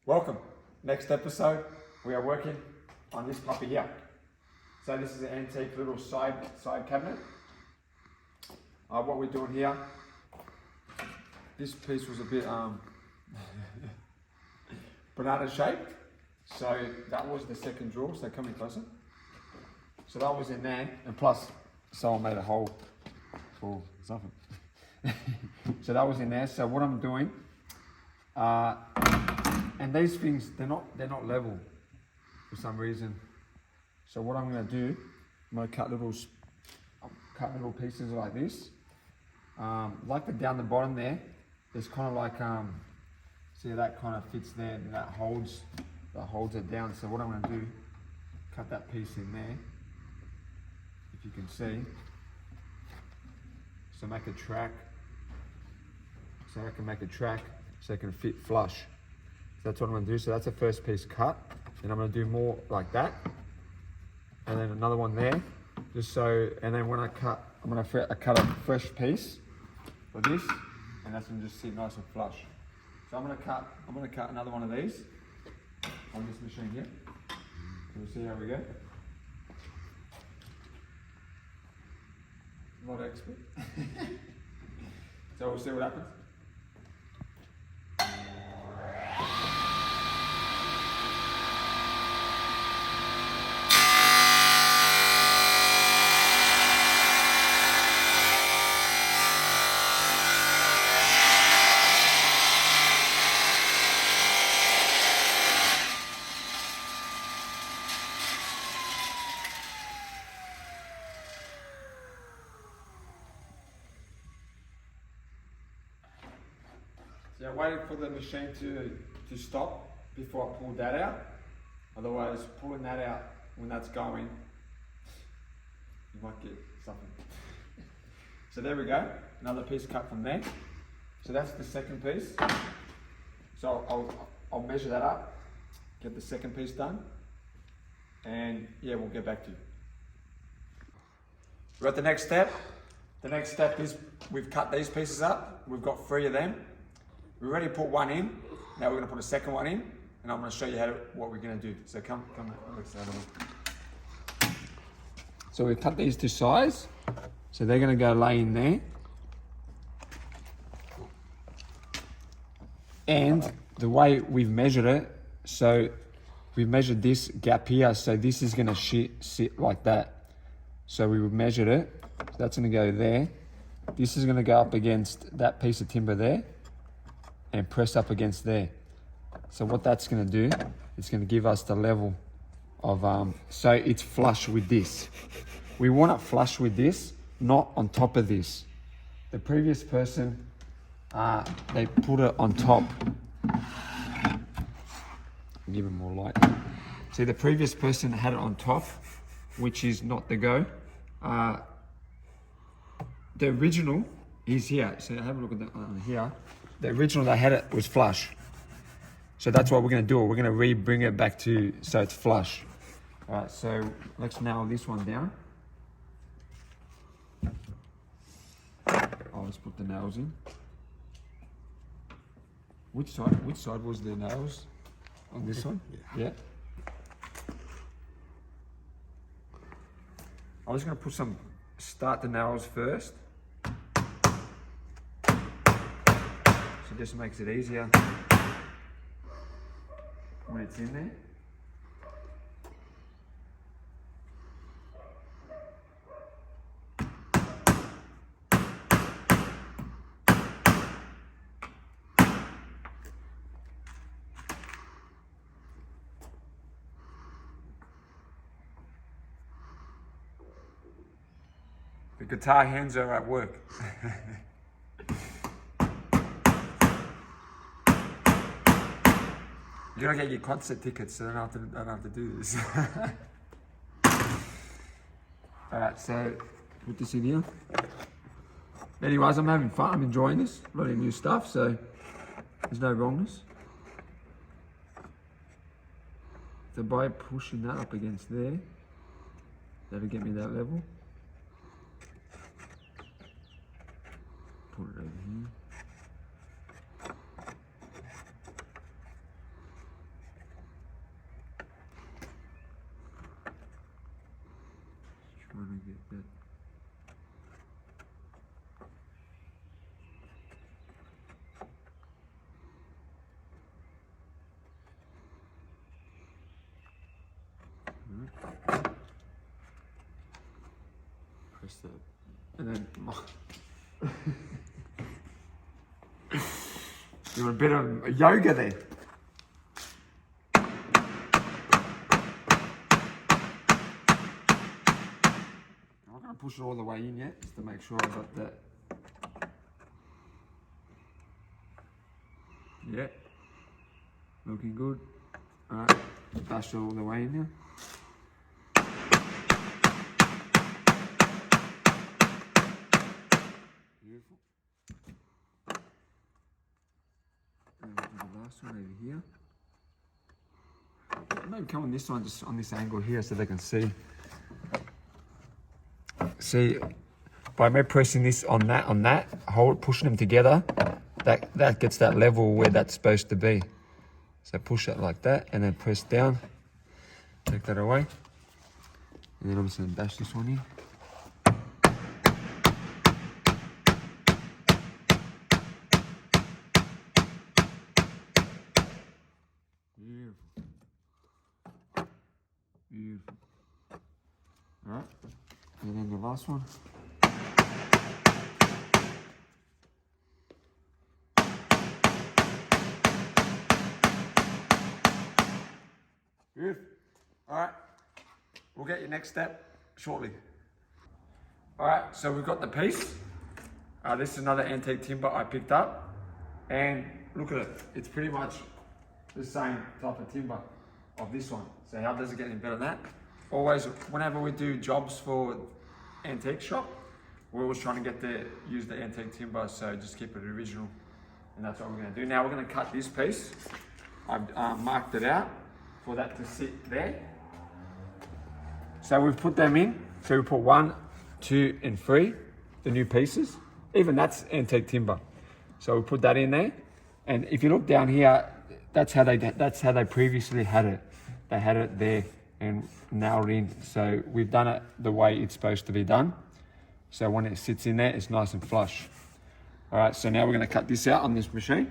Welcome. Next episode, we are working on this puppy here. So this is an antique little side cabinet. What we're doing here, this piece was a bit banana shaped. So that was the second drawer, so come in closer. So that was in there, and plus someone made a hole for something. So that was in there. So what I'm doing, and these things, they're not level for some reason. So what I'm going to do, I'm going to cut little pieces like this. Like down the bottom there, there's kind of like see that kind of fits there, and that holds it down. So what I'm going to do, cut that piece in there, if you can see. So make a track. So I can make a track so it can fit flush. So that's what I'm going to do. So that's the first piece cut. And I'm going to do more like that. And then another one there. Just so, and then when I cut, I'm going to cut a fresh piece like this. And that's going to just sit nice and flush. So I'm going to cut another one of these on this machine here. We'll see how we go. Not expert. So we'll see what happens. So I waited for the machine to stop before I pulled that out. Otherwise, pulling that out when that's going, you might get something. So there we go, another piece cut from there. So that's the second piece. So I'll measure that up, get the second piece done, and yeah, we'll get back to you. We're at the next step. The next step is we've cut these pieces up. We've got 3 of them. We already put one in. Now we're going to put a second one in, and I'm going to show you what we're going to do. So come, let's have a look. So we've cut these to size. So they're going to go lay in there. And the way we've measured it, so we've measured this gap here. So this is going to sit like that. So we measured it. So that's going to go there. This is going to go up against that piece of timber there and press up against there. So what that's going to do, it's going to give us the level of, so it's flush with this. We want it flush with this, not on top of this. The previous person, they put it on top. Give it more light. See, the previous person had it on top, which is not the go. The original is here. So have a look at that here. The original they had it was flush. So that's what we're going to do. We're going to re-bring it back to so it's flush. All right, so let's nail this one down. I'll just put the nails in. Which side was the nails? On this one? Yeah. I'm just going to start the nails first. So just makes it easier when it's in there. The guitar hands are at work. You gotta get your concert tickets, so I don't have to do this. Alright, so put this in here. Anyways, I'm having fun, I'm enjoying this. A lot of new stuff, so there's no wrongness. So by pushing that up against there, that'll get me that level. Put it over here. that. Press that. And then you want a bit of yoga there. I'm not going to push it all the way in yet, just to make sure I got that. Yeah, looking good. All right, dash it all the way in now. Beautiful. And we'll do the last one over here. Maybe come on this one, just on this angle here, so they can see. See, by me pressing this on that, hold, pushing them together, that gets that level where that's supposed to be. So push it like that, and then press down. Take that away, and then I'm just gonna dash this one in. Beautiful. Beautiful. All right, and then the last one. Good. All right, we'll get your next step shortly. All right, so we've got the piece. This is another antique timber I picked up, and look at it. It's pretty much the same type of timber of this one. So how does it get any better than that? Always, whenever we do jobs for antique shop, we're always trying to use the antique timber, so just keep it original. And that's what we're gonna do. Now we're gonna cut this piece. I've marked it out for that to sit there. So we've put them in. So we put 1, 2, and 3, the new pieces. Even that's antique timber. So we put that in there. And if you look down here, that's how they previously had it. They had it there and nailed in. So we've done it the way it's supposed to be done. So when it sits in there, it's nice and flush. All right, so now we're gonna cut this out on this machine.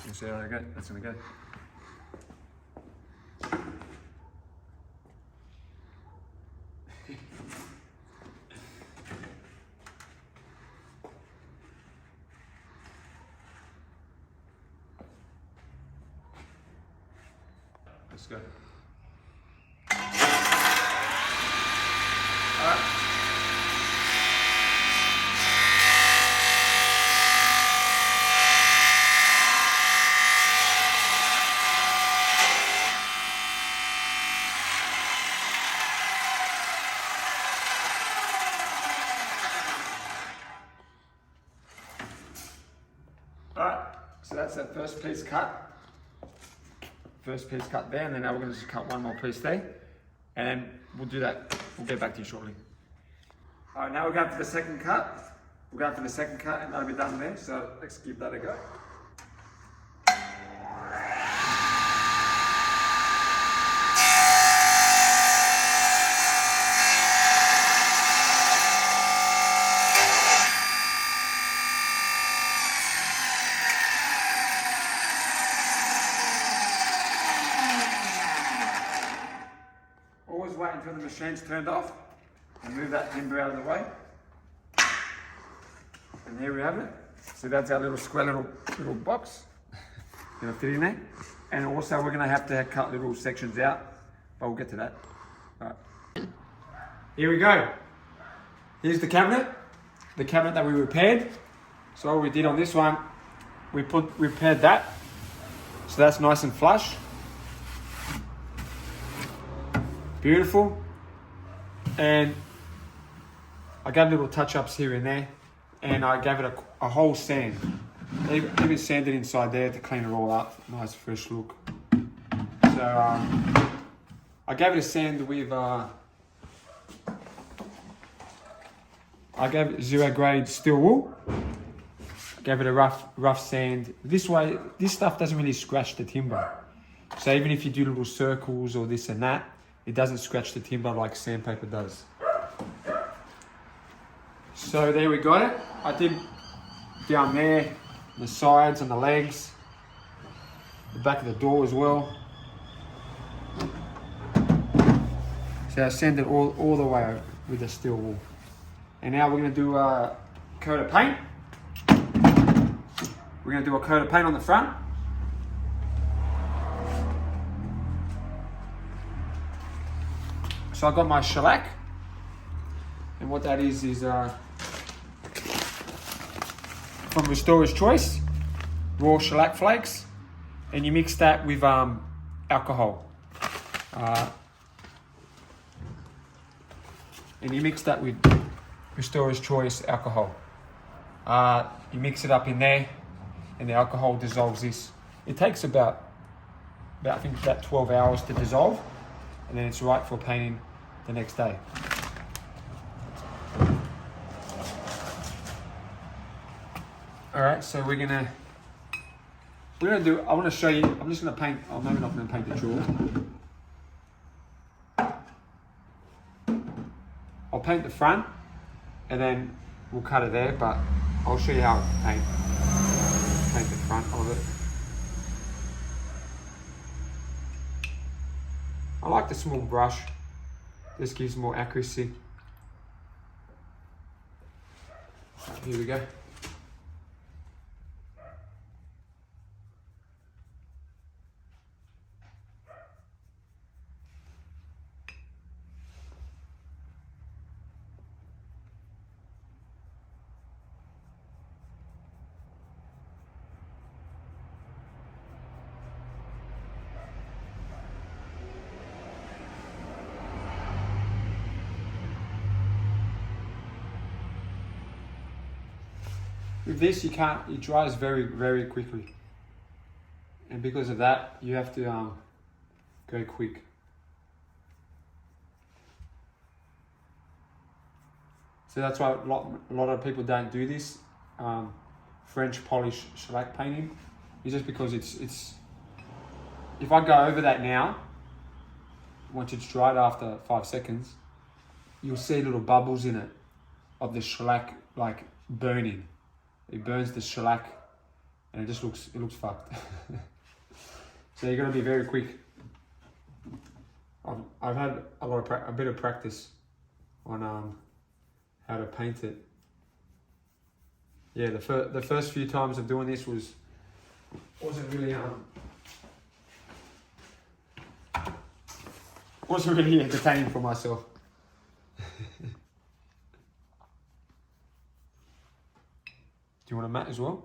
You'll see how that's gonna go. Let's go. All right. All right, so that's that first piece cut. First piece cut there, and then now we're going to just cut one more piece there, and then we'll do that. We'll get back to you shortly. All right, now we're going for the second cut. We're going for the second cut, and that'll be done there. So let's give that a go. Always wait until the machine's turned off and move that timber out of the way. And there we have it. So that's our little square little box. Gonna fit in there. And also we're gonna have to cut little sections out, but we'll get to that. All right. Here we go. Here's the cabinet that we repaired. So what we did on this one, we repaired that. So that's nice and flush. Beautiful. And I gave little touch-ups here and there, and I gave it a whole sand. Even sanded inside there to clean it all up. Nice fresh look. So I gave it a sand with I gave it 0 grade steel wool. Gave it a rough sand. This way, this stuff doesn't really scratch the timber. So even if you do little circles or this and that, it doesn't scratch the timber like sandpaper does. So there we got it. I did down there, the sides and the legs, the back of the door as well. So I sand it all the way over with the steel wool. And now we're going to do a coat of paint. We're going to do a coat of paint on the front. So I got my shellac, and what that is from Restorer's Choice, raw shellac flakes, and you mix that with alcohol. And you mix that with Restorer's Choice alcohol. You mix it up in there, and the alcohol dissolves this. It takes about 12 hours to dissolve, and then it's right for painting the next day. All right, so we're gonna do. I want to show you. I'm just gonna paint. I'm maybe not gonna paint the jaw. I'll paint the front, and then we'll cut it there. But I'll show you how to paint the front of it. I like the small brush. This gives more accuracy. Right, here we go. With this, it dries very, very quickly. And because of that, you have to go quick. So that's why a lot of people don't do this. French polish shellac painting. It's just because it's if I go over that now, once it's dried after 5 seconds, you'll see little bubbles in it of the shellac like burning. It burns the shellac, and it looks fucked. So you got to be very quick. I've had a bit of practice on how to paint it. Yeah, the first few times of doing this wasn't really entertaining for myself. Do you want a mat as well?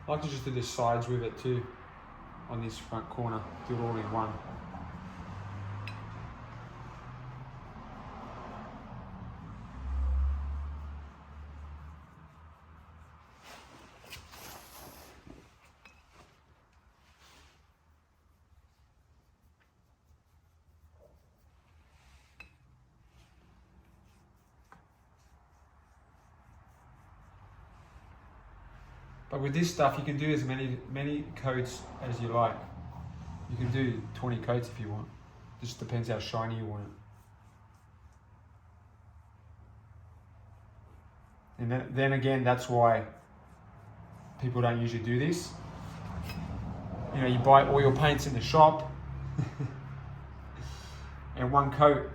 I like to just do the sides with it too, on this front corner, do it all in one. But with this stuff, you can do as many coats as you like. You can do 20 coats if you want. Just depends how shiny you want it. And then again, that's why people don't usually do this. You know, you buy all your paints in the shop, and one coat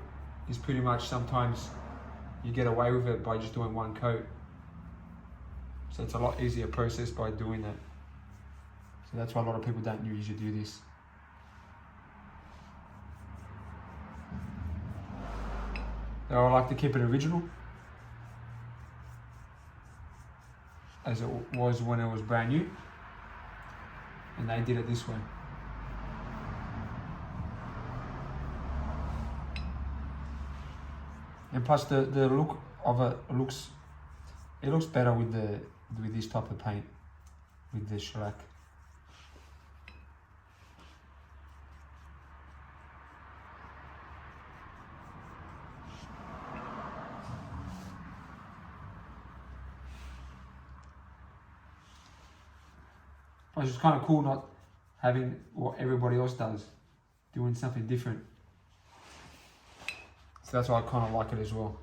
is pretty much, sometimes you get away with it by just doing one coat. So it's a lot easier process by doing that. So that's why a lot of people don't usually do this. So I like to keep it original, as it was when it was brand new, and they did it this way. And plus the look of it looks better with this type of paint, with the shellac. It's just kind of cool not having what everybody else does, doing something different. So that's why I kind of like it as well.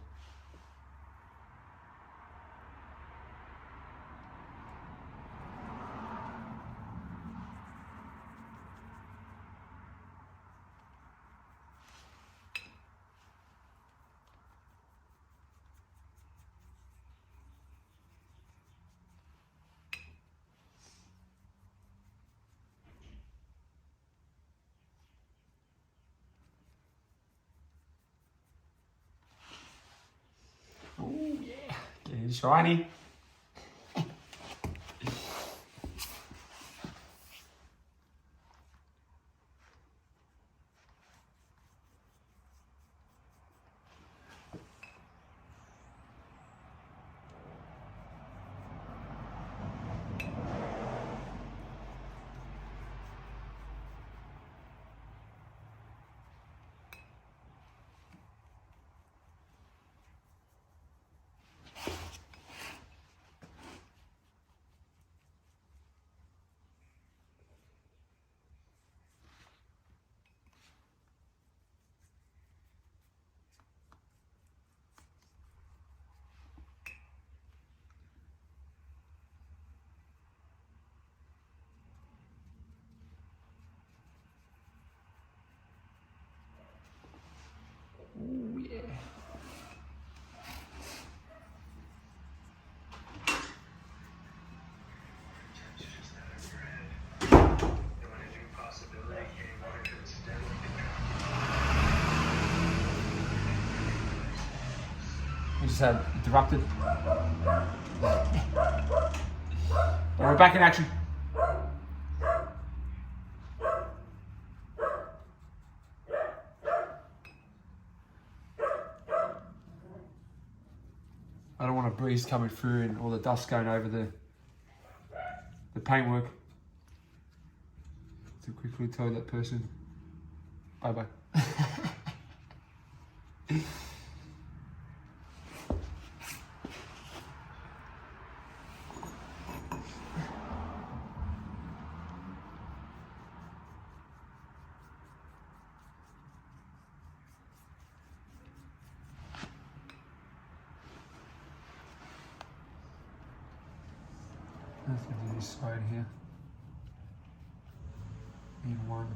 Oh yeah, getting shiny. Oh yeah. We just had interrupted. And we're back in action. I don't want a breeze coming through and all the dust going over the paintwork. To quickly tell that person bye bye. Let's do this side here. Need one.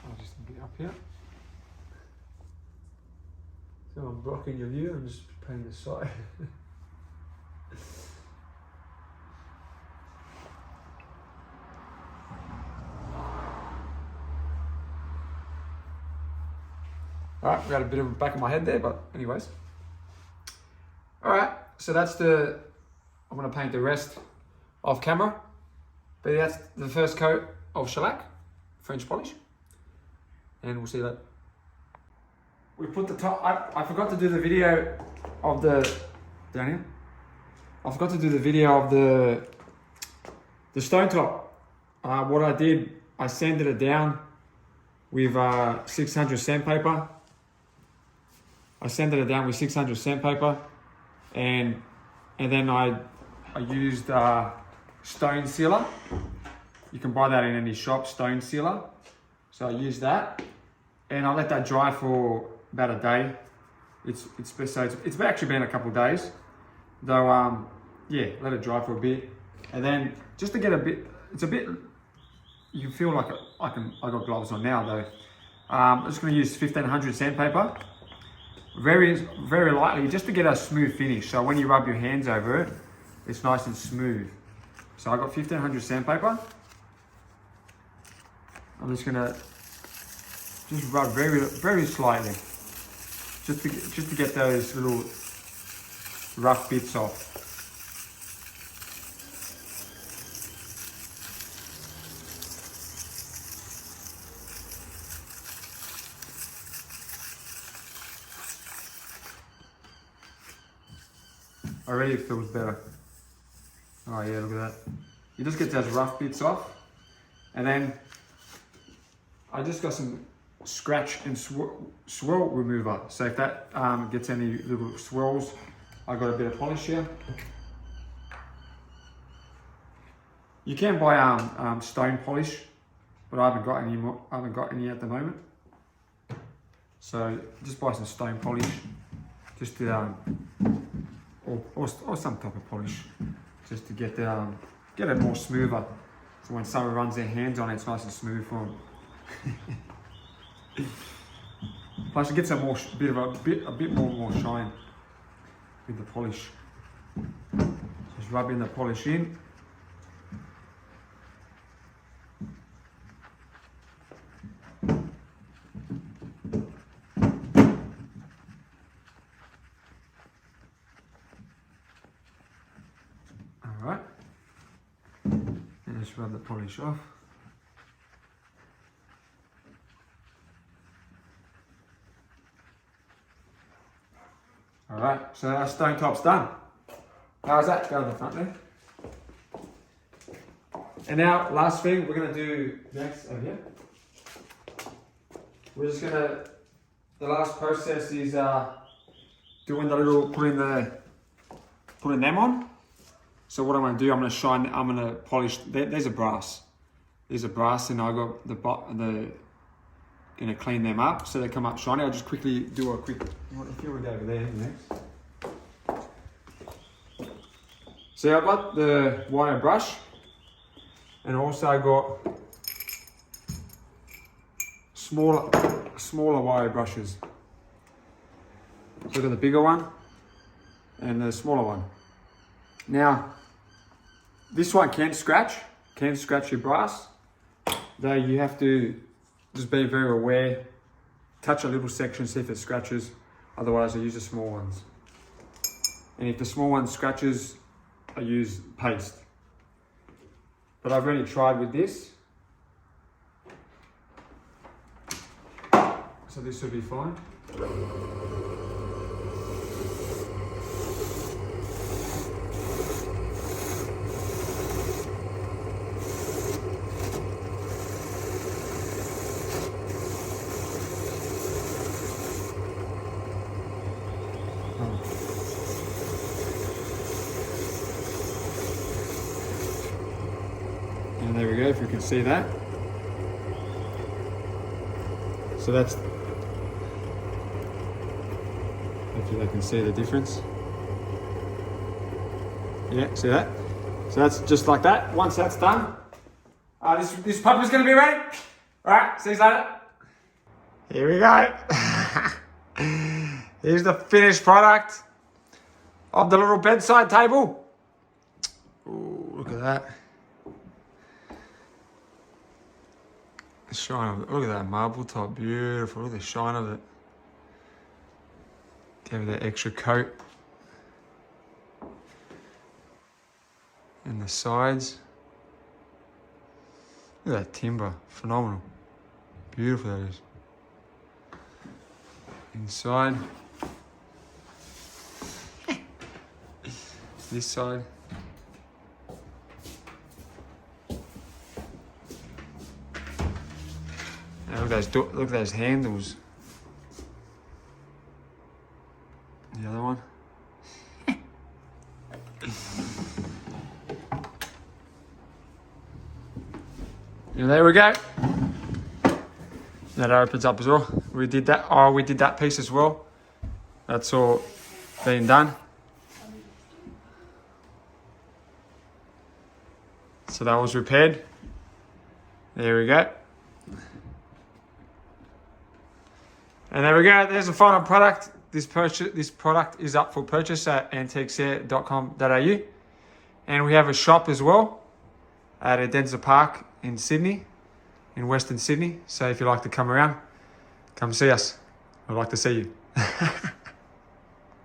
I'll just get up here. So I'm blocking your view, I'm just painting the side. Alright, got a bit of a back of my head there, but anyways. Alright, so that's I'm going to paint the rest off camera. But that's the first coat of shellac, French polish. And we'll see that. We put the top, I forgot to do the video of down here. I forgot to do the video of the stone top. What I did, I sanded it down with 600 sandpaper. I sanded it down with 600 sandpaper, and then I used stone sealer. You can buy that in any shop, stone sealer. So I use that, and I let that dry for about a day. It's actually been a couple of days, though. Yeah, let it dry for a bit, and then just to get a bit. It's a bit. You feel like I got gloves on now though. I'm just going to use 1500 sandpaper, very lightly, just to get a smooth finish. So when you rub your hands over it, it's nice and smooth. So I got 1500 sandpaper. I'm just gonna rub very slightly, just to get those little rough bits off. Already it feels better. Oh yeah, look at that. You just get those rough bits off, and then I just got some scratch and swirl remover. So if that gets any little swirls, I got a bit of polish here. You can buy stone polish, but I haven't got any more. I haven't got any at the moment. So just buy some stone polish, just to or some type of polish, just to get it more smoother. So when someone runs their hands on it, it's nice and smooth for them. Plus, it gets a bit more shine with the polish. Just rubbing the polish in. All right, and just rub the polish off. All right, so our stone top's done. How's that going in the front there? And now, last thing we're gonna do next over here. We're just gonna, the last process is doing the little, putting them on. So what I'm gonna do, I'm gonna polish, there's a brass. There's a brass, and I got gonna clean them up so they come up shiny. I'll just quickly do a quick, if you want to go over there next. So I've got the wire brush, and also I got smaller wire brushes. So I've got the bigger one and the smaller one. Now, this one can scratch your brass, though you have to just be very aware, touch a little section, see if it scratches, otherwise I use the small ones. And if the small one scratches, I use paste. But I've already tried with this, so this will be fine. And there we go, if you can see that. So that's, hopefully they can see the difference. Yeah, see that? So that's just like that. Once that's done, this puppy's gonna be ready. All right, see you later. Here we go. Here's the finished product of the little bedside table. Ooh, look at that. The shine of it. Look at that marble top, beautiful. Look at the shine of it. Give it that extra coat. And the sides. Look at that timber, phenomenal. Beautiful that is. Inside. This side. And look at those handles. The other one. And there we go. That opens up as well. We did that. Oh, we did that piece as well. That's all being done. So that was repaired. There we go. And there we go. There's the final product. This product is up for purchase at antiquesair.com.au. And we have a shop as well at Adenza Park in Sydney, in Western Sydney. So if you'd like to come around, come see us. I'd like to see you.